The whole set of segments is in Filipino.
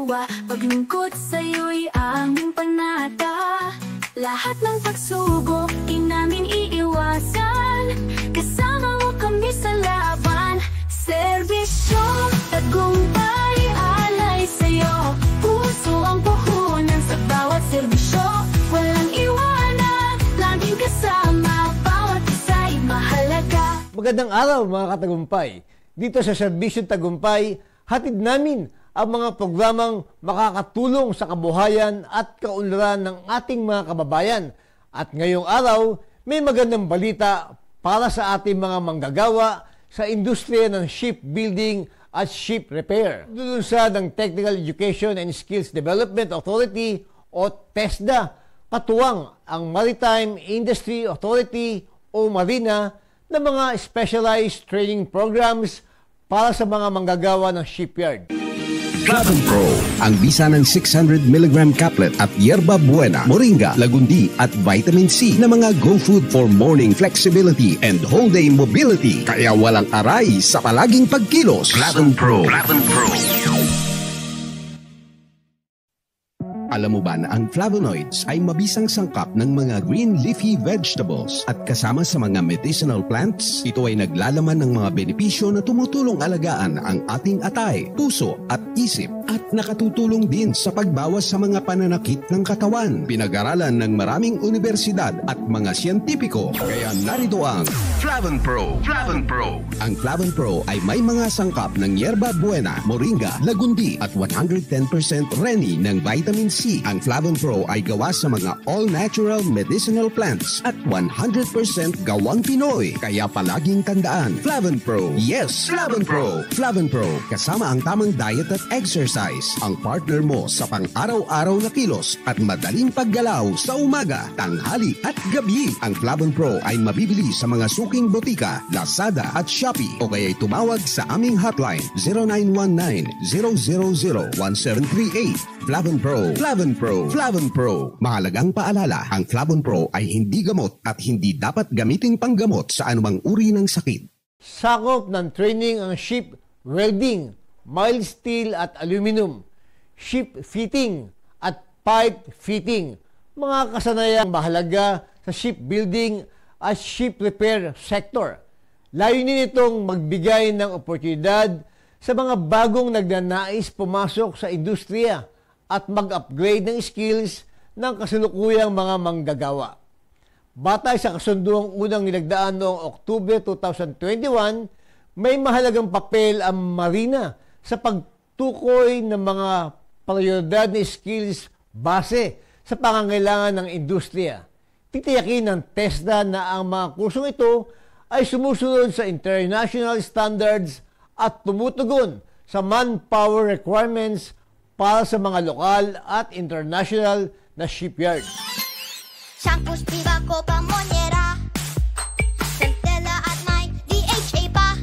ginagawa, paglingkod sa'yo'y aming panata. Lahat ng pagsubok, di namin iiwasan, kasama mo kami sa laban. Serbisyo, tagumpay, alay sa'yo, puso ang puhunan sa bawat serbisyo. Walang iwanan, laging kasama, bawat isa'y mahalaga. Magandang araw mga katagumpay. Dito sa Serbisyo Tagumpay, hatid namin ang mga programang makakatulong sa kabuhayan at kaunlaran ng ating mga kababayan. At ngayong araw, may magandang balita para sa ating mga manggagawa sa industriya ng shipbuilding at ship repair. Lulunsad ng Technical Education and Skills Development Authority o TESDA, katuwang ang Maritime Industry Authority o Marina ng mga specialized training programs para sa mga manggagawa ng shipyard. Flavon Pro, ang bisa ng 600 mg caplet at yerba buena, moringa, lagundi at vitamin C na mga go food for morning flexibility and whole day mobility. Kaya walang aray sa palaging pagkilos. Flavon Pro. Flavon Pro. Alam mo ba na ang flavonoids ay mabisang sangkap ng mga green leafy vegetables at kasama sa mga medicinal plants? Ito ay naglalaman ng mga benepisyo na tumutulong alagaan ang ating atay, puso at isip at nakatutulong din sa pagbawas sa mga pananakit ng katawan. Pinag-aralan ng maraming universidad at mga siyentipiko. Kaya narito ang Flavon Pro. Flavon Pro. Ang Flavon Pro ay may mga sangkap ng yerba buena, moringa, lagundi at 110% reni ng vitamin C. Ang Flavon Pro ay gawa sa mga all-natural medicinal plants at 100% gawang Pinoy. Kaya palaging tandaan, Flavon Pro. Yes, Flavon Pro. Flavon Pro, kasama ang tamang diet at exercise. Ang partner mo sa pang-araw-araw na kilos at madaling paggalaw sa umaga, tanghali at gabi. Ang Flavon Pro ay mabibili sa mga suking botika, Lazada at Shopee o kaya'y tumawag sa aming hotline 0919-000-1738. Flavon Pro. Flavon Pro. Flavon Pro. Mahalagang paalala, ang Flavon Pro ay hindi gamot at hindi dapat gamitin panggamot sa anumang uri ng sakit. Sakop ng training ang ship welding, mild steel at aluminum, ship fitting at pipe fitting, mga kasanayang mahalaga sa shipbuilding at ship repair sector. Layunin nitong magbigay ng oportunidad sa mga bagong nagnanais pumasok sa industriya at mag-upgrade ng skills ng kasalukuyang mga manggagawa. Batay sa kasunduang unang nilagdaan noong Oktubre 2021, may mahalagang papel ang Marina sa pagtukoy ng mga prioridad na skills base sa pangangailangan ng industriya. Titiyakin ng TESDA na ang mga kursong ito ay sumusunod sa international standards at tumutugon sa manpower requirements para sa mga lokal at international na shipyard. Shampoo, Spiva, Copa, Monnieri, Centella at may DHA pa.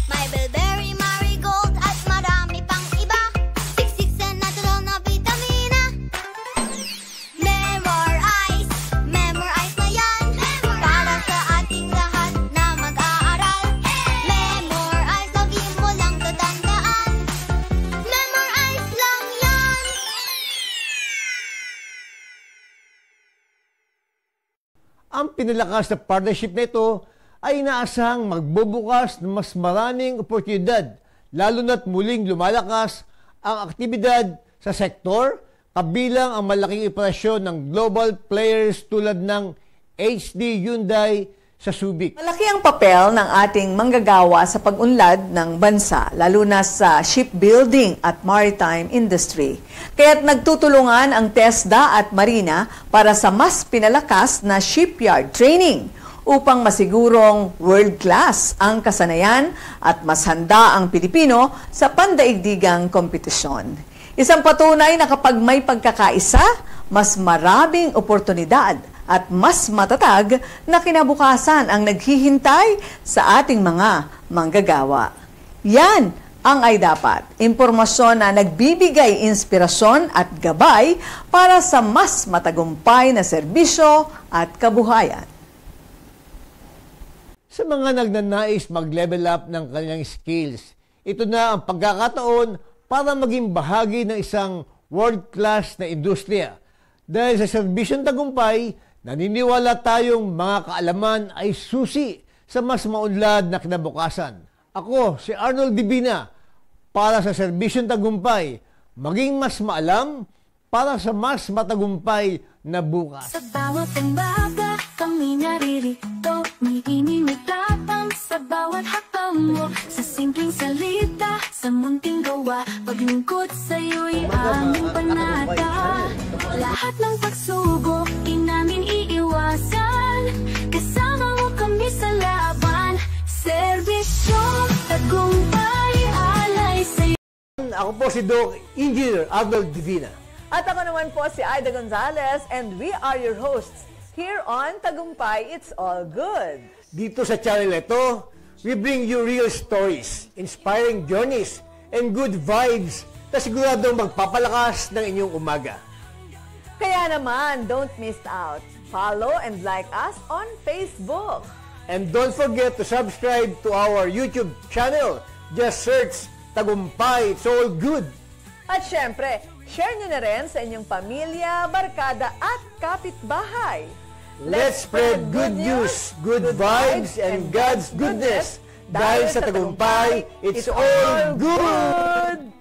May Bilberry, Marigold at marami pang iba. Siksik sa natural na vitamina. Memorize na yan. Para sa ating lahat na mag-aaral. Memorize, lagi mo lang tatandaan. Memorize lang yan. Ang pinalakas na partnership na ito ay inaasahang magbubukas ng mas maraming oportunidad, lalo na't muling lumalakas ang aktibidad sa sektor, kabilang ang malaking operasyon ng global players tulad ng HD Hyundai sa Subic. Malaki ang papel ng ating manggagawa sa pag-unlad ng bansa, lalo na sa shipbuilding at maritime industry. Kaya't nagtutulungan ang TESDA at Marina para sa mas pinalakas na shipyard training upang masigurong world-class ang kasanayan at mas handa ang Pilipino sa pandaigdigang kompetisyon. Isang patunay na kapag may pagkakaisa, mas maraming oportunidad at mas matatag na kinabukasan ang naghihintay sa ating mga manggagawa. Yan ang ay dapat. Impormasyon na nagbibigay inspirasyon at gabay para sa mas matagumpay na serbisyo at kabuhayan. Sa mga nagnanais mag-level up ng kanilang skills, ito na ang pagkakataon para maging bahagi ng isang world-class na industriya. Dahil sa serbisyong tagumpay, naniniwala tayong mga kaalaman ay susi sa mas maunlad na kinabukasan. Ako, si Arnold Divina, para sa serbisyong tagumpay, maging mas maalam para sa mas matagumpay na bukas. Sa bawat umaga, kami naririto, may inimitatang sa bawat hakbang mo. Sa simpleng salita, sa munting gawa, paglingkod sa'yo'y aming panata. Lahat ng pagsubok, di namin iiwasan. Kasama mo kami sa laban, serbisyong tagumpay, alay sa'yo. Ako po si Doc Engineer Arnold Divina. At ako naman po si Aida Gonzalez and we are your hosts here on Tagumpay It's All Good. Dito sa channel ito, we bring you real stories, inspiring journeys, and good vibes na siguradong magpapalakas ng inyong umaga. Kaya naman, don't miss out. Follow and like us on Facebook. And don't forget to subscribe to our YouTube channel. Just search Tagumpay It's All Good. At syempre, share nyo na rin sa inyong pamilya, barkada at kapitbahay. Let's spread good news, good vibes, and God's goodness. Dahil sa tagumpay, it's all good!